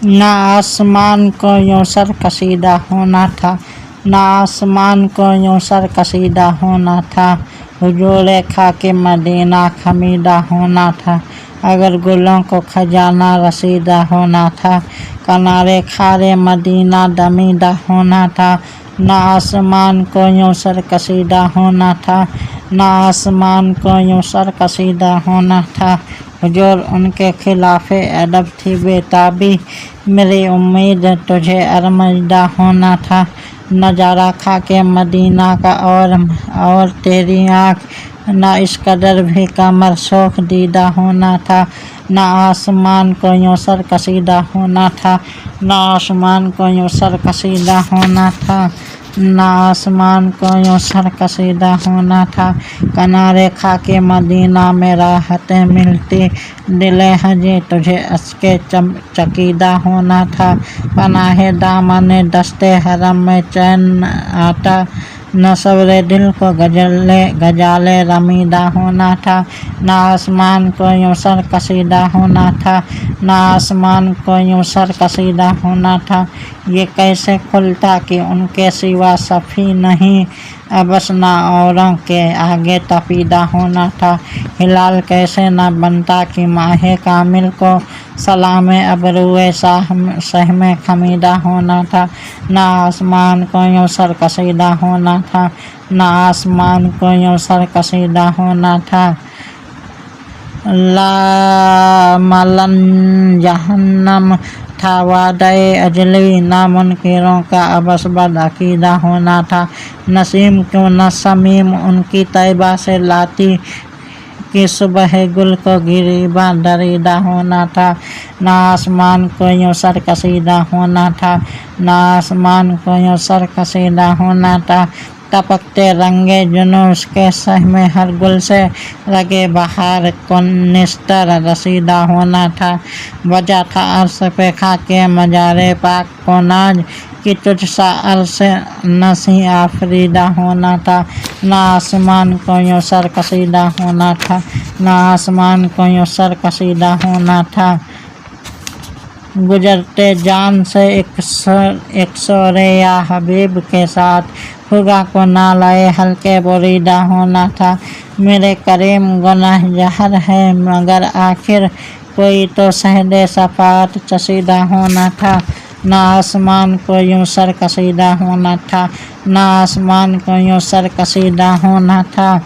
نہ آسمان کو یوں سر کشیدہ ہونا تھا، نہ آسمان کو یوں سر کشیدہ ہونا تھا، حضور خاک مدینہ خمیدہ ہونا تھا، اگر گلوں کو خزانہ رسیدہ ہونا تھا، کنارے خارے مدینہ دمیدہ ہونا تھا، نہ آسمان کو یوں سر کشیدہ ہونا تھا، نہ آسمان کو یوں سر کشیدہ ہونا تھا، حضور ان کے خلاف ادب تھی بےتابی، میری امید تجھے ارمجدہ ہونا تھا، نظارہ خاک مدینہ کا اور تیری آنکھ نہ اس قدر بھی کمر سوکھ دیدہ ہونا تھا، نہ آسمان کو یوں سر کشیدہ ہونا تھا، نہ آسمان کو یوں سر کشیدہ ہونا تھا، نہ آسمان کو یوں سر کشیدہ ہونا تھا، کنارے خاک مدینہ میں راحتیں ملتی، دل ہجی تجھے اشک چکیدہ ہونا تھا، پناہ دامن دست حرم میں چین آتا، نہ صبر دل کو غزال رمیدہ ہونا تھا، نہ آسمان کو یوں سر کشیدہ ہونا تھا، نہ آسمان کو یوں سر کشیدہ ہونا تھا، یہ کیسے کھلتا کہ ان کے سوا صفی نہیں، ابس نہ اوروں کے آگے تپیدہ ہونا تھا، ہلال کیسے نہ بنتا کہ ماہ کامل کو سلام ابروئے سہ میں خمیدہ ہونا تھا، نہ آسمان کو یوں سر کشیدہ ہونا تھا، نہ آسمان کو یوں سر کشیدہ ہونا تھا، لاملن جہنم تھا وعدہ اجلی، نہ منکروں کا ابس بدعقیدہ ہونا تھا، نسیم کیوں نہ سمیم ان کی طیبہ سے لاتی کہ صبح گل کو گریباں دریدہ ہونا تھا، نہ آسمان کو یوں سر کشیدہ ہونا تھا، نہ آسمان کو یوں سر کشیدہ ہونا تھا، ٹپکتے رنگے جنوش کے سہ میں ہر گل سے رگے بہار کو نستر رسیدہ ہونا تھا، وجہ تھا عرش پہ خاک مزار پاک کو ناز کہ تجھ سا عرش نشیں آفریدہ ہونا تھا، نہ آسمان کو یوں سر کشیدہ ہونا تھا، نہ آسمان کو یوں سر کشیدہ ہونا تھا، گزرتے جان سے ایک سور یا حبیب کے ساتھ خدا کو نالائے حلقے بریدہ ہونا تھا، میرے کریم گناہ گار ہے مگر آخر کوئی تو شہد شفاعت چشیدہ ہونا تھا، نہ آسمان کو یوں سر کشیدہ ہونا تھا، نہ آسمان کو یوں سر کشیدہ ہونا تھا،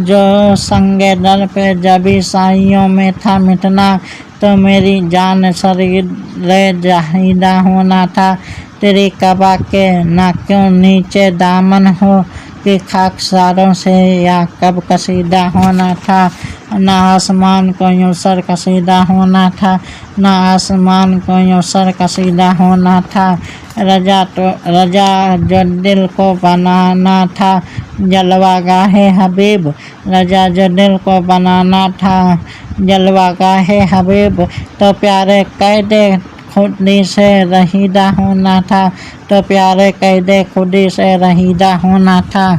جو سنگ در پہ جبھی سائیوں میں تھا مٹنا تو میری جان سریر جاہیدہ ہونا تھا، تیری قبا کے نہ کیوں نیچے دامن ہو کہ خاکساروں سے یا کب کشیدہ ہونا تھا، نہ آسمان کو یوں سر کشیدہ ہونا تھا، نہ آسمان کو یوں سر کشیدہ ہونا تھا، رجا جو دل کو بنانا تھا جلوہ گاہ حبیب، رجا جو دل کو بنانا تھا جلوہ گاہ حبیب، تو پیارے قید خودی سے رہیدہ ہونا تھا، تو پیارے قید خودی سے رہیدہ ہونا تھا۔